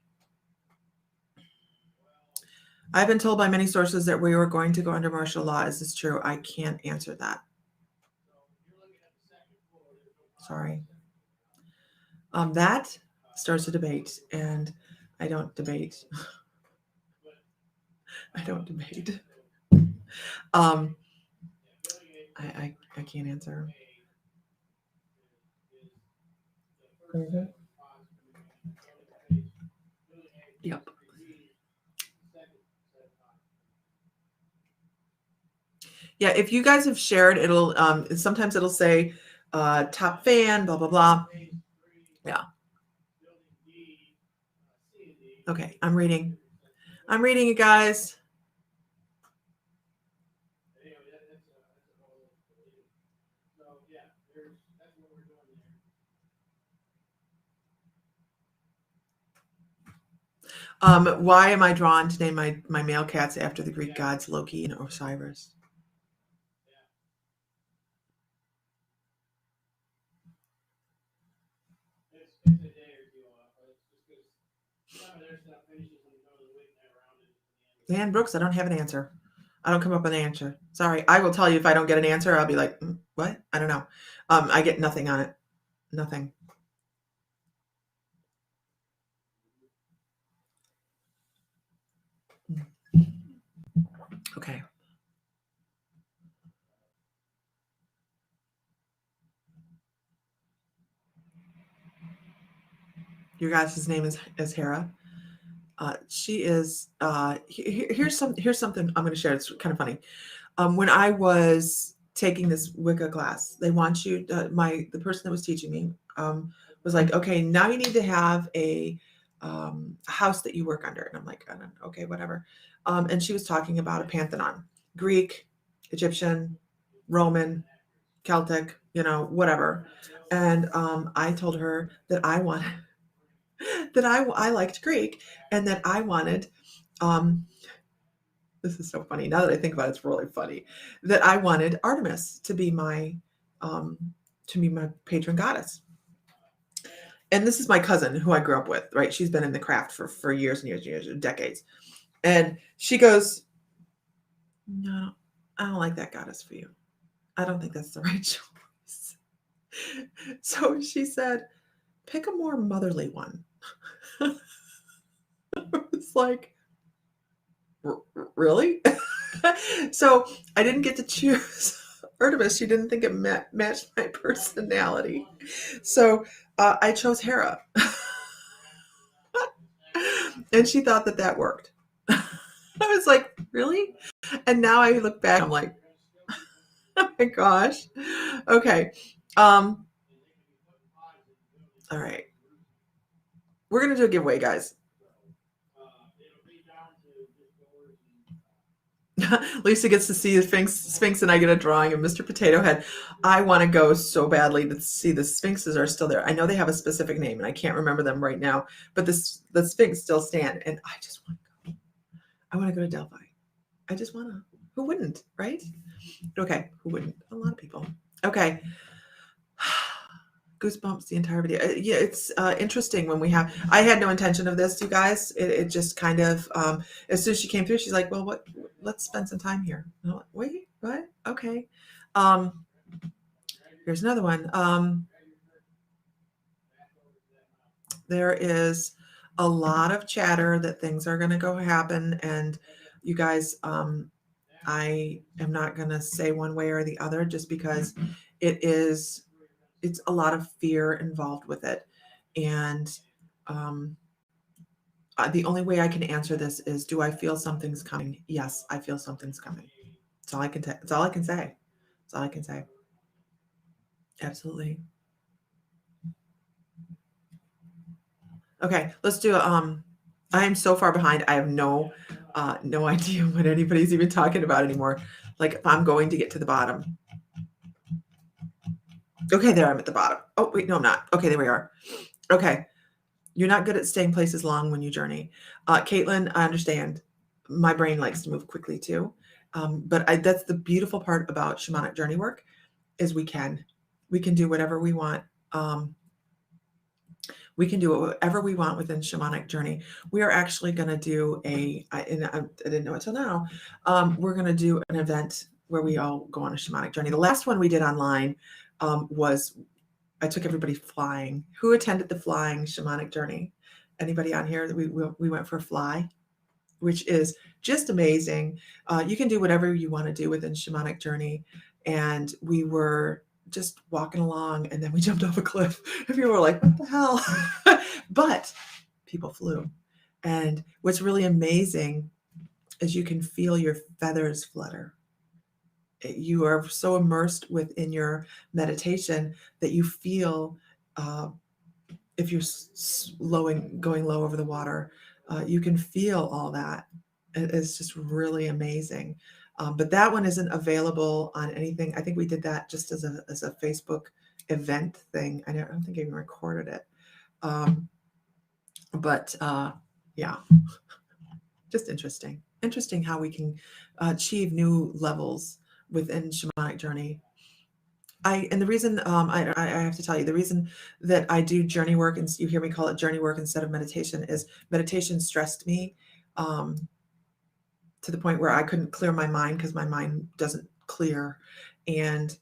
been told by many sources that we were going to go under martial law. Is this true? I can't answer that. Sorry. That starts a debate, and I don't debate. I don't debate. I can't answer. Mm-hmm. Yep. Yeah, if you guys have shared, it'll sometimes it'll say top fan, blah blah blah. Yeah. Okay, I'm reading. I'm reading, you guys. Why am I drawn to name my male cats after the Greek gods Loki and Osiris? Dan Brooks, I don't have an answer. I don't come up with an answer. Sorry. I will tell you if I don't get an answer, I'll be like, what? I don't know. I get nothing on it. Nothing. Okay. Your guys' name is Hera. She is. Here's something I'm going to share. It's kind of funny. When I was taking this Wicca class, they want you. The person that was teaching me was like, okay, now you need to have a house that you work under, and I'm like, I don't know, okay, whatever. And she was talking about a pantheon: Greek, Egyptian, Roman, Celtic, whatever. And I told her that I wanted that I liked Greek, and that I wanted. This is so funny. Now that I think about it, it's really funny that I wanted Artemis to be my patron goddess. And this is my cousin who I grew up with, right? She's been in the craft for years and years and years, decades. And she goes, no, I don't like that goddess for you. I don't think that's the right choice. So she said, pick a more motherly one. It's like, really? So I didn't get to choose Artemis. She didn't think it matched my personality. So I chose Hera. And she thought that worked. I was like, really? And now I look back, I'm like, oh my gosh. Okay. All right. We're going to do a giveaway, guys. Lisa gets to see the Sphinx, and I get a drawing of Mr. Potato Head. I want to go so badly to see the Sphinxes are still there. I know they have a specific name, and I can't remember them right now, but the Sphinx still stand, and I just want to go. I want to go to Delphi. I just want to. Who wouldn't, right? Okay, who wouldn't? A lot of people. Okay. Goosebumps the entire video. Yeah, it's interesting when I had no intention of this, you guys. It just kind of, as soon as she came through, she's like, well, what? Let's spend some time here. And I'm like, wait, what? Okay. Here's another one. There is a lot of chatter that things are going to go happen. And you guys, I am not going to say one way or the other just because it's a lot of fear involved with it. And the only way I can answer this is, do I feel something's coming? Yes, I feel something's coming. That's all I can That's all I can say. That's all I can say. Absolutely. Okay, let's do I am so far behind. I have no idea what anybody's even talking about anymore. Like, if I'm going to get to the bottom. Okay, there I'm at the bottom. Oh, wait, no, I'm not. Okay, there we are. Okay. You're not good at staying places long when you journey. Caitlin, I understand. My brain likes to move quickly too. But that's the beautiful part about shamanic journey work is we can do whatever we want. We can do whatever we want within shamanic journey. We are actually going to do I didn't know it till now. We're going to do an event where we all go on a shamanic journey. The last one we did online was I took everybody flying. Who attended the flying shamanic journey? Anybody on here? We went for a fly, which is just amazing. You can do whatever you want to do within shamanic journey. And we were just walking along and then we jumped off a cliff. And people were like, what the hell? But people flew. And what's really amazing is you can feel your feathers flutter. You are so immersed within your meditation that you feel if you're going low over the water, you can feel all that. It's just really amazing. But that one isn't available on anything. I think we did that just as a Facebook event thing. I don't think I even recorded it. But yeah, just interesting. Interesting how we can achieve new levels within shamanic journey. And the reason I have to tell you, the reason that I do journey work, and you hear me call it journey work instead of meditation, is meditation stressed me to the point where I couldn't clear my mind because my mind doesn't clear. And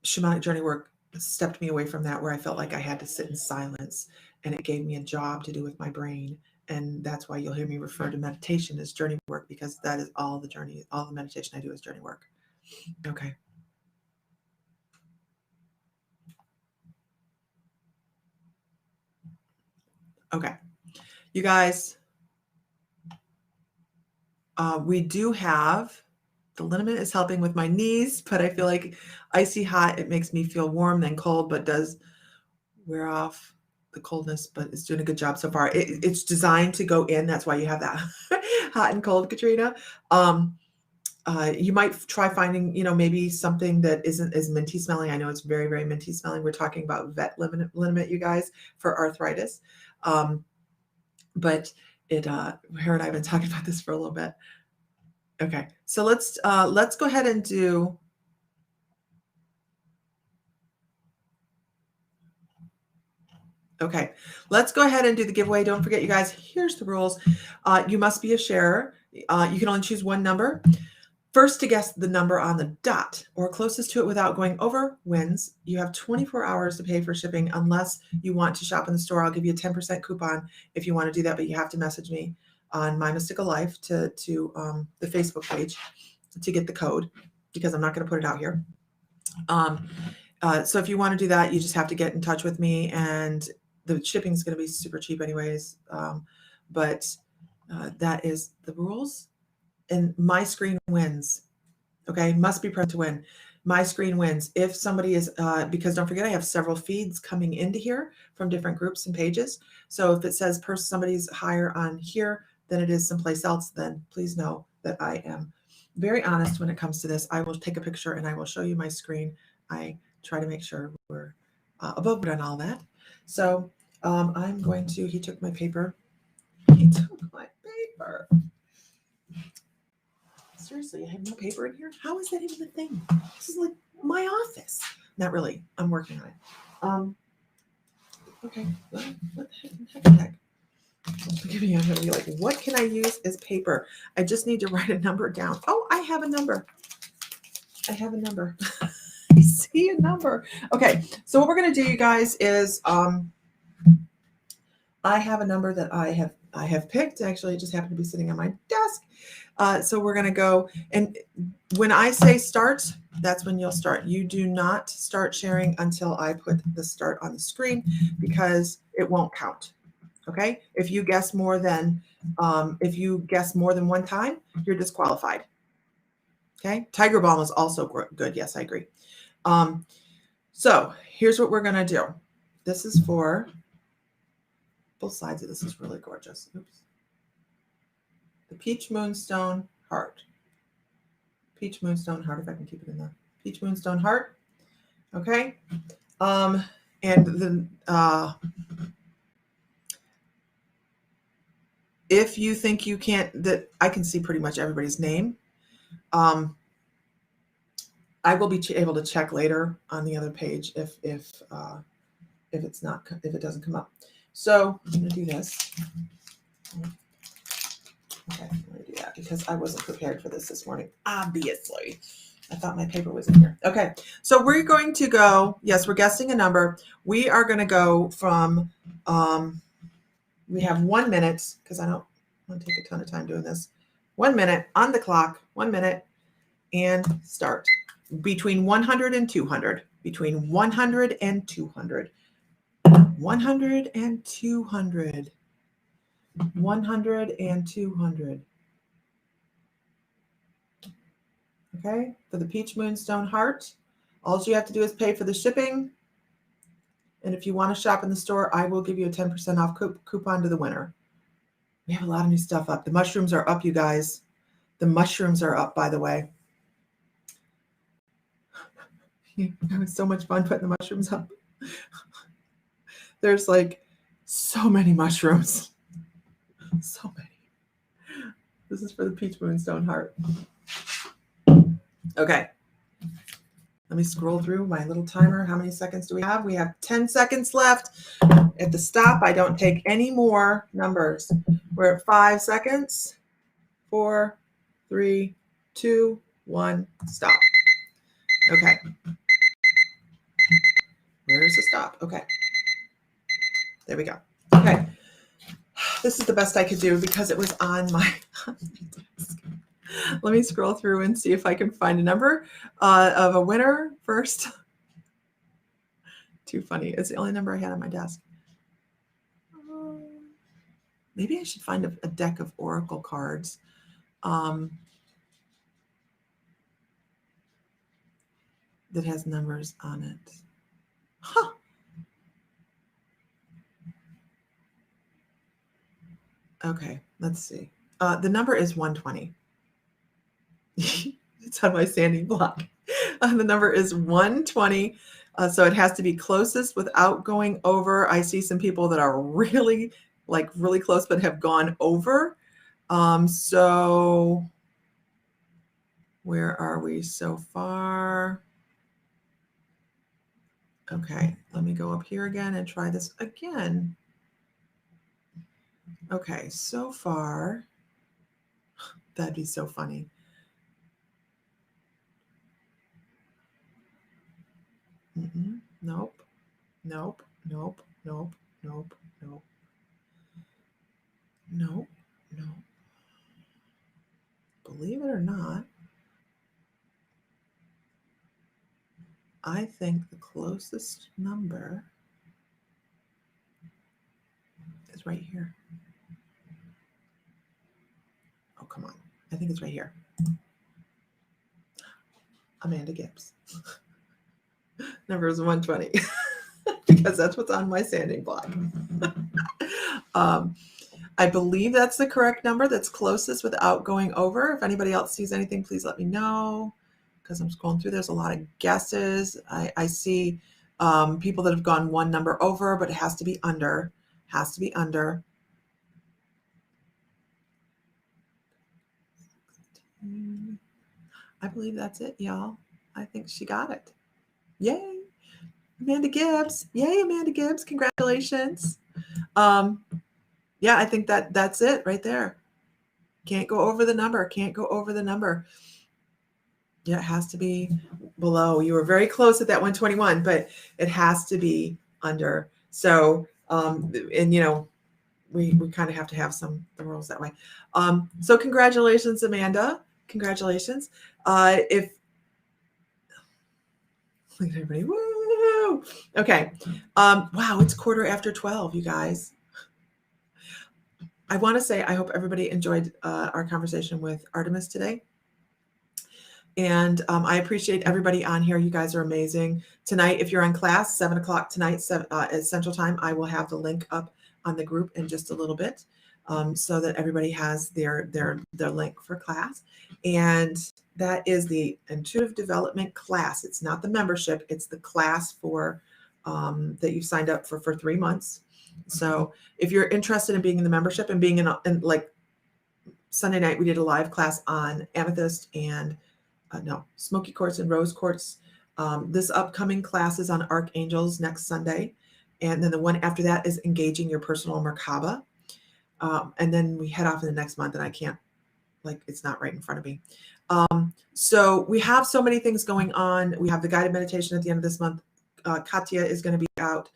shamanic journey work stepped me away from that, where I felt like I had to sit in silence, and it gave me a job to do with my brain. And that's why you'll hear me refer to meditation as journey work, because that is all the meditation I do is journey work. Okay. Okay. You guys, we do have, the liniment is helping with my knees, but I feel like icy hot, it makes me feel warm then cold, but does wear off the coldness, but it's doing a good job so far. It's designed to go in. That's why you have that hot and cold, Katrina. You might try finding, maybe something that isn't as minty smelling. I know it's very, very minty smelling. We're talking about vet liniment, you guys, for arthritis. But her and I have been talking about this for a little bit. Okay, so let's go ahead and do. Okay, let's go ahead and do the giveaway. Don't forget, you guys, here's the rules. You must be a sharer. You can only choose one number. First to guess the number on the dot or closest to it without going over wins. You have 24 hours to pay for shipping unless you want to shop in the store. I'll give you a 10% coupon if you want to do that, but you have to message me on My Mystical Life to the Facebook page to get the code, because I'm not going to put it out here. So if you want to do that, you just have to get in touch with me, and the shipping is going to be super cheap anyways. But that is the rules. And my screen wins. Okay, must be present to win. My screen wins. If somebody is, because don't forget, I have several feeds coming into here from different groups and pages. So if it says somebody's higher on here than it is someplace else, then please know that I am very honest when it comes to this. I will take a picture and I will show you my screen. I try to make sure we're above board on all that. So I'm going to, he took my paper. He took my paper. Seriously, I have no paper in here? How is that even a thing? This is like my office. Not really. I'm working on it. Okay. What the heck? I'm gonna be like, what can I use as paper? I just need to write a number down. Oh, I have a number. I see a number. Okay. So what we're gonna do, you guys, is I have a number that I have picked. Actually, it just happened to be sitting on my desk. So we're going to go, and when I say start, that's when you'll start. You do not start sharing until I put the start on the screen, because it won't count. Okay. If you guess more than one time, you're disqualified. Okay. Tiger Balm is also good. Yes, I agree. So here's what we're going to do. This is for both sides of this is really gorgeous. Oops. The Peach Moonstone Heart. Peach Moonstone Heart, if I can keep it in there. Peach Moonstone Heart. Okay. And then if you think you can't, that I can see pretty much everybody's name. I will be able to check later on the other page if it's not, if it doesn't come up. So I'm going to do this. Okay, I'm going to do that because I wasn't prepared for this morning, obviously. I thought my paper was in here. Okay, so we're going to go, yes, we're guessing a number. We are going to go from, we have 1 minute, because I don't want to take a ton of time doing this. 1 minute on the clock, 1 minute, and start. Between 100 and 200. Between 100 and 200. 100 and 200. 100 and 200. Okay, for the Peach Moonstone Heart, all you have to do is pay for the shipping. And if you want to shop in the store, I will give you a 10% off coupon to the winner. We have a lot of new stuff up. The mushrooms are up, you guys. The mushrooms are up, by the way. It was so much fun putting the mushrooms up. There's like so many mushrooms. So many. This is for the Peach Moonstone Heart. Okay. Let me scroll through my little timer. How many seconds do we have? We have 10 seconds left. At the stop, I don't take any more numbers. We're at 5 seconds. 4, 3, 2, 1, stop. Okay. Where's the stop? Okay. There we go. Okay. This is the best I could do because it was on my desk. Let me scroll through and see if I can find a number of a winner first. Too funny. It's the only number I had on my desk. Maybe I should find a deck of Oracle cards. That has numbers on it. Huh. Okay, let's see. The number is 120. It's on my standing block. The number is 120. So it has to be closest without going over. I see some people that are really close but have gone over. So where are we so far? Okay, let me go up here again and try this again. Okay, so far, that'd be so funny. Nope, nope, nope, nope, nope, nope, nope, nope. Believe it or not, I think the closest number is right here. Oh, come on. I think it's right here. Amanda Gibbs. Number is 120 because that's what's on my standing block. I believe that's the correct number that's closest without going over. If anybody else sees anything, please let me know because I'm scrolling through. There's a lot of guesses. I see people that have gone one number over, but it has to be under. Has to be under. I believe that's it, y'all. I think she got it. Yay. Amanda Gibbs. Yay, Amanda Gibbs. Congratulations. Yeah, I think that's it right there. Can't go over the number. Can't go over the number. Yeah, it has to be below. You were very close at that 121, but it has to be under. So, and you know, we kind of have to have the rules that way. So congratulations, Amanda. Congratulations. Look at everybody. Woo! Okay. Wow, it's 12:15, you guys. I want to say I hope everybody enjoyed our conversation with Artemis today. And I appreciate everybody on here. You guys are amazing. Tonight, if you're on class, 7 o'clock tonight at Central Time, I will have the link up on the group in just a little bit. so that everybody has their link for class. And that is the Intuitive Development class. It's not the membership, it's the class for that you've signed up for 3 months. So if you're interested in being in the membership and being in like Sunday night, we did a live class on amethyst and smoky quartz and rose quartz. This upcoming class is on archangels next Sunday. And then the one after that is engaging your personal Merkaba. And then we head off in the next month, and I can't, it's not right in front of me. So we have so many things going on. We have the guided meditation at the end of this month. Katya is going to be out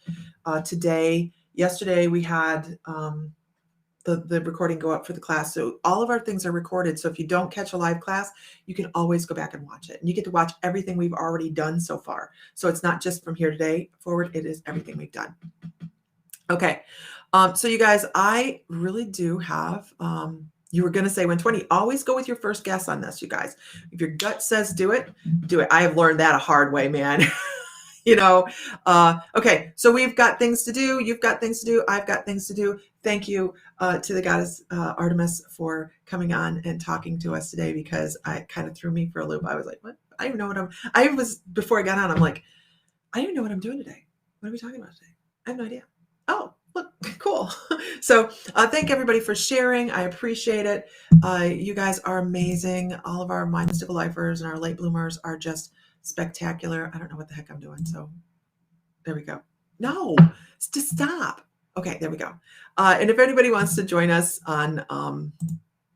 today. Yesterday we had the recording go up for the class. So all of our things are recorded. So if you don't catch a live class, you can always go back and watch it. And you get to watch everything we've already done so far. So it's not just from here today forward, it is everything we've done. Okay. So you guys, I really do have, you were going to say 120. Always go with your first guess on this, you guys. If your gut says do it, do it. I have learned that a hard way, man. Okay, so we've got things to do. You've got things to do. I've got things to do. Thank you to the goddess Artemis for coming on and talking to us today, because I kind of threw me for a loop. I was like, what? I don't even know before I got on, I'm like, I don't even know what I'm doing today. What are we talking about today? I have no idea. Oh, look, cool. So thank everybody for sharing. I appreciate it. You guys are amazing. All of our My Mystical Lifers and our late bloomers are just spectacular. I don't know what the heck I'm doing. So there we go. No, just stop. Okay, there we go. And if anybody wants to join us on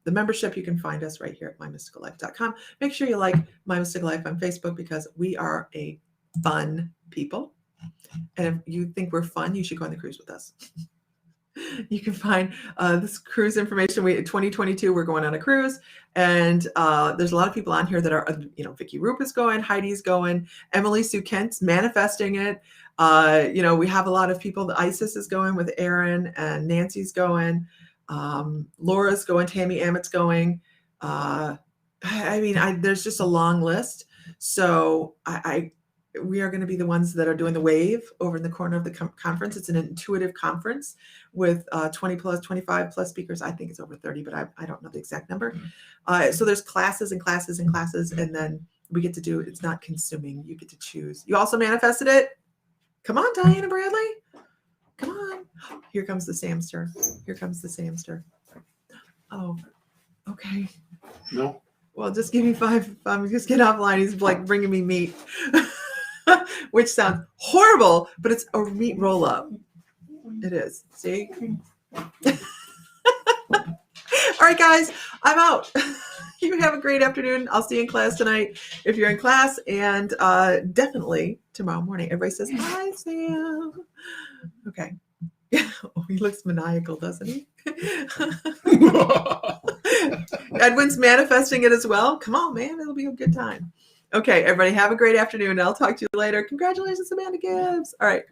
the membership, you can find us right here at mymysticallife.com. Make sure you like My Mystical Life on Facebook, because we are a fun people. And if you think we're fun, you should go on the cruise with us. You can find this cruise information. 2022, we're going on a cruise, and there's a lot of people on here that are, Vicki Roop is going, Heidi's going, Emily Sue Kent's manifesting it. We have a lot of people. Isis is going with Aaron, and Nancy's going. Laura's going. Tammy Ammett's going. There's just a long list. So we are going to be the ones that are doing the wave over in the corner of the conference. It's an intuitive conference with 20 plus, 25 plus speakers. I think it's over 30, but I don't know the exact number. So there's classes and classes and classes, and then we get to do, it's not consuming. You get to choose. You also manifested it. Come on, Diana Bradley. Come on. Here comes the Samster. Here comes the Samster. Oh, okay. No. Well, just give me 5. Just get offline. He's like bringing me meat. Which sounds horrible, but it's a meat roll up. It is. See? All right, guys, I'm out. You have a great afternoon. I'll see you in class tonight if you're in class, and definitely tomorrow morning. Everybody says, hi, Sam. Okay. Oh, he looks maniacal, doesn't he? Edwin's manifesting it as well. Come on, man. It'll be a good time. Okay, everybody, have a great afternoon. I'll talk to you later. Congratulations, Amanda Gibbs. All right.